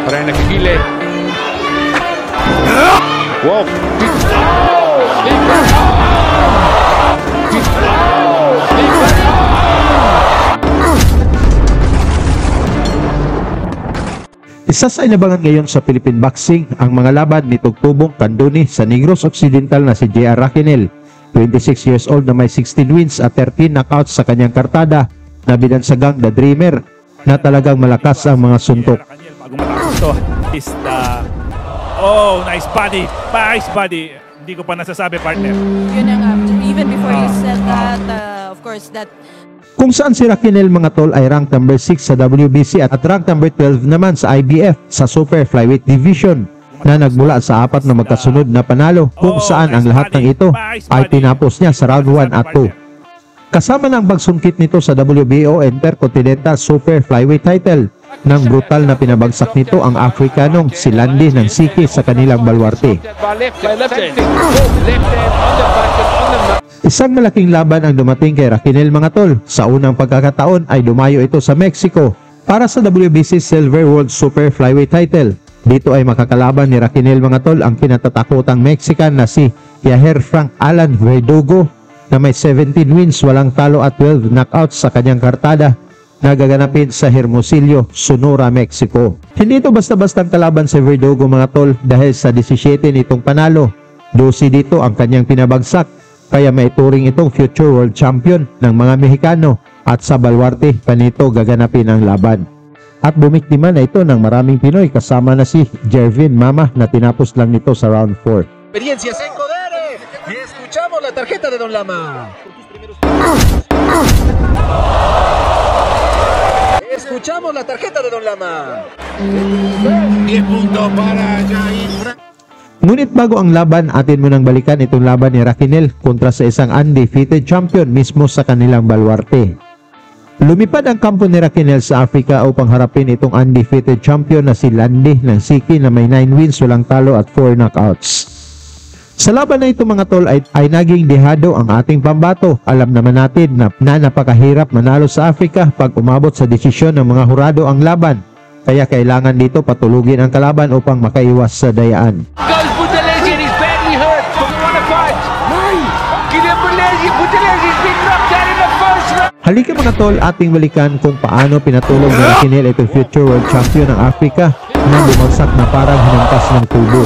para nakikilid. Wow! Isa sa inabangan ngayon sa Philippine Boxing ang mga laban ni tugtubong kanduni sa Negros Occidental na si J.R. Raquenel. 26 years old na may 16 wins at 13 knockouts sa kanyang kartada na binansagang The Dreamer na talagang malakas ang mga suntok. Bago matapos to is the... Oh, nice body! Nice body! Hindi ko pa nasasabi, partner. Yun na nga. Even before you said that, of course, that... Kung saan si Raquenel mga tol ay rank number 6 sa WBC at rank number 12 naman sa IBF sa Super Flyweight Division na nagmula sa 4 na magkasunod na panalo kung saan ang lahat ng ito ay tinapos niya sa round 1 at 2. Kasama ng pagsungkit nito sa WBO Intercontinental Super Flyweight title nang brutal na pinabagsak nito ang Afrikanong si Landy ng Siki sa kanilang balwarte. Isang malaking laban ang dumating kay Raquenel mga tol. Sa unang pagkakataon ay dumayo ito sa Mexico para sa WBC Silver World Super Flyweight title. Dito ay makakalaban ni Raquenel mga tol ang kinatatakutang Mexican na si Yair Frank Alan Verdugo na may 17 wins, walang talo at 12 knockouts sa kanyang kartada na gaganapin sa Hermosillo, Sonora, Mexico. Hindi ito basta-bastang kalaban si Verdugo mga tol dahil sa 17 nitong panalo. 12 dito ang kanyang pinabagsak. Kaya may turing itong future world champion ng mga Mexicano at sa balwarte pa nito gaganapin ang laban. At bumiktima na ito ng maraming Pinoy kasama na si Jervin Mama na tinapos lang nito sa round 4. Experiencias en poderes y escuchamos la tarjeta de Don Lama. Escuchamos la tarjeta de Don Lama. 10 puntos para Jair. Ngunit bago ang laban, atin mo nang balikan itong laban ni Raquenel kontra sa isang undefeated champion mismo sa kanilang balwarte. Lumipad ang kampo ni Raquenel sa Africa upang harapin itong undefeated champion na si Landy ng Siki na may 9 wins, walang talo at 4 knockouts. Sa laban na ito mga tol ay naging dehado ang ating pambato. Alam naman natin na napakahirap manalo sa Africa pag umabot sa desisyon ng mga hurado ang laban. Kaya kailangan dito patulugin ang kalaban upang makaiwas sa dayaan. Halika mga tol, ating balikan kung paano pinatulog ni Raquenel itong future world champion ng Africa na bumagsak na parang hinampas ng tubo.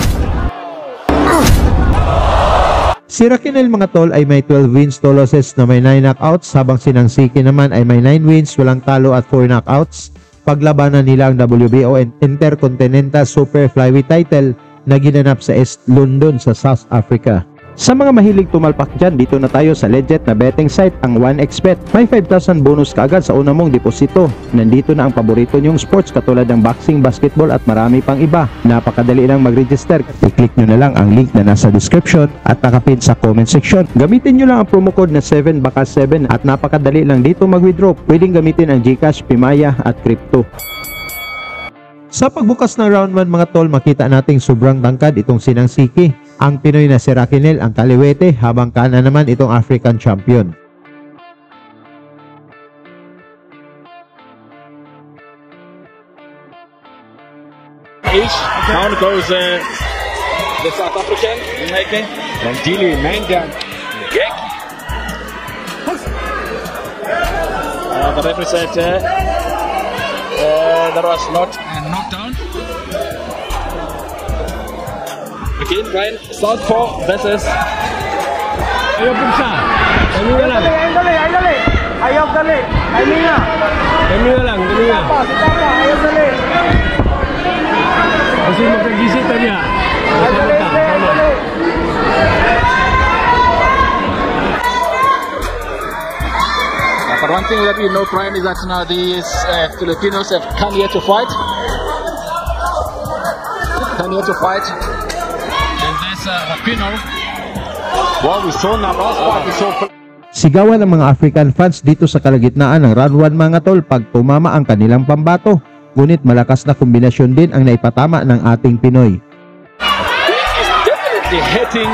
Si Raquenel mga tol ay may 12 wins, 2 losses na may 9 knockouts habang si Nang Siki naman ay may 9 wins, walang talo at 4 knockouts. Paglabanan nila ang WBO Intercontinental Super Flyweight title na ginanap sa East London sa South Africa. Sa mga mahilig tumalpak dyan, dito na tayo sa legit na betting site, ang 1xBet. May 5,000 bonus kaagad sa una mong deposito. Nandito na ang paborito nyong sports katulad ng boxing, basketball at marami pang iba. Napakadali lang mag-register. I-click nyo na lang ang link na nasa description at nakapin sa comment section. Gamitin nyo lang ang promo code na 7BAKA7 at napakadali lang dito mag-withdraw. Pwedeng gamitin ang GCash, Pimaya at Crypto. Sa pagbukas ng round 1 mga tol, makita nating sobrang tangkad itong si Nang Siki. Ang Pinoy na si Raquenel ang kaliwete habang kanan naman itong African champion. Down goes the South African from Dili Manga. The referee said there was not a knockdown. Again, Brian, Southpaw versus... Ayaw pugsa. Dali na lang. Ayaw dali. Dali na. Dali na lang. Dali na. Ayaw dali. Kasi magkagisita niya. Ayaw dali. But one thing that we know, Brian, is that now these Filipinos have come here to fight. And there's Rapino. Well, we saw Navas, but we saw... Sigawan ng mga African fans dito sa kalagitnaan ng round 1 mga tol pag tumama ang kanilang pambato. Ngunit malakas na kombinasyon din ang naipatama ng ating Pinoy. He is definitely hitting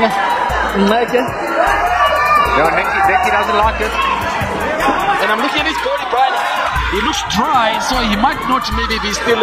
Nike. No, Nike doesn't like it. And I'm looking at his body, Brian. He looks dry, so he might not maybe be still...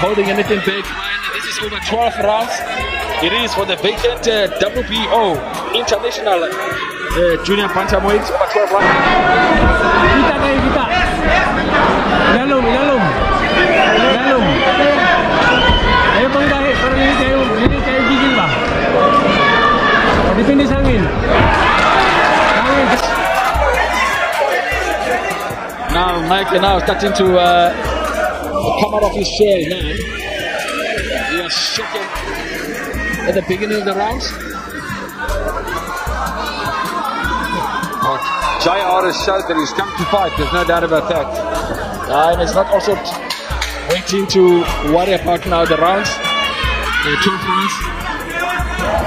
holding anything big. This is over 12 rounds. It is for the vacant WBO International Junior Bantamweight over 12 rounds. Kita kayo, kita. Ilalom, ilalom. Ilalom. Ayaw pang dahil, parang hindi kayo gigil ba? Depende sa hangin. Hangin. Now Mike now starting to come out of his shell now. He was shaken at the beginning of the rounds. JR has showed that he's come to fight, there's no doubt about that. And he's not also waiting to worry about now the rounds, the 2 rounds.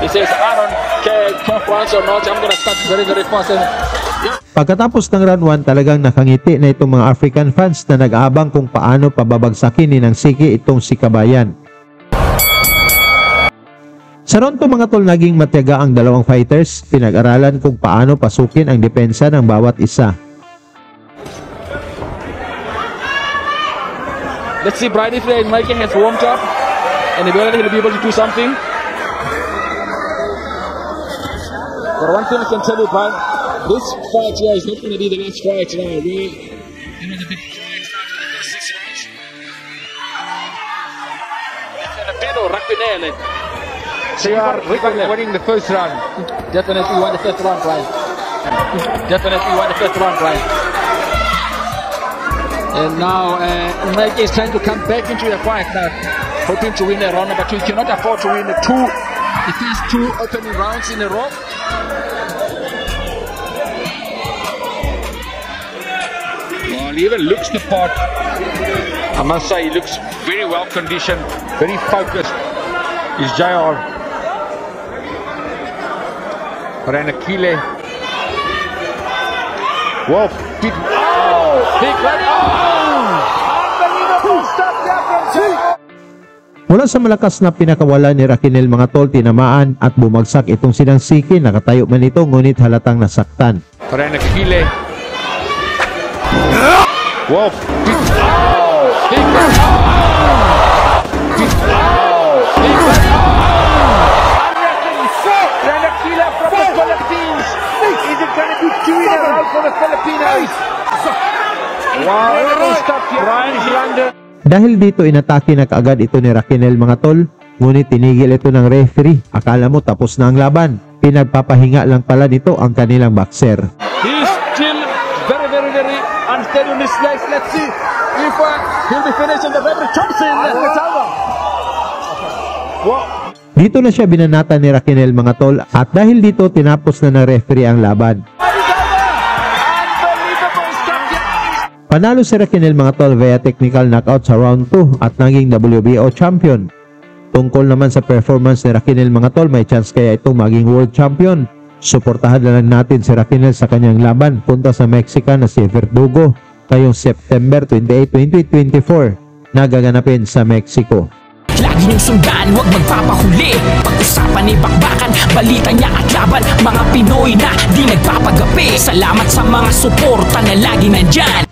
He says, I don't care 12 rounds or not, I'm going to start very, very fast. Pagkatapos ng round 1, talagang nakangiti na itong mga African fans na nag-aabang kung paano pababagsakin ni ng Siki itong si Kabayan. Sa round 2 mga tol, naging matyaga ang dalawang fighters, pinag-aralan kung paano pasukin ang depensa ng bawat isa. Let's see Brian if Mikey has warmed up and he'll be able to do something. But one thing I can tell you, Brian, this fight here is not going to be the last fight now. It was a bit quiet after the first 6 rounds. And a bit of rugby there, so you are winning the first round. Definitely won the first round, Brian. Definitely won the first round, Brian. And now Mikey is trying to come back into the fight now, hoping to win a round number 2. He cannot afford to win the first 2 opening rounds in a row. Well, he even looks the part. I must say, he looks very well conditioned, very focused. He's JR. Ranakile. Whoa, big, big right. Unbelievable stuff there from JR. Mula sa malakas na pinakawala ni Raquel mga tol, tinamaan at bumagsak itong sinang Siki. Nakatayo man ito ngunit halatang nasaktan. Ranakile. Whoa, big, big, big, Ranakile from the Philippines. Is it going to be 2 in a row for the Filipinos? Wow, stop here. Brian Glander. Dahil dito inatake na kaagad ito ni Raquel mga tol, ngunit tinigil ito ng referee. Akala mo tapos na ang laban, pinagpapahinga lang pala nito ang kanilang boxer. He's still very, very, very unsteady on his legs. Let's see if he'll be finishing the referee Thompson. It's over. Wow. Dito na siya binanata ni Raquel mga tol, at dahil dito tinapos na ng referee ang laban. Panalo si Raquel mga tol via technical knockout sa round 2 at naging WBO champion. Tungkol naman sa performance ni Raquel mga tol, may chance kaya itong maging world champion. Suportahan na lang natin si Raquel sa kanyang laban punta sa Mexican na si Verdugo ngayong September 28, 2024 na gaganapin sa Mexico. Lagi niyong sundan, huwag magpapahuli. Pag-usapan ni bakbakan, balita niya at laban. Mga Pinoy na di nagpapagapi. Salamat sa mga suporta na lagi nandyan.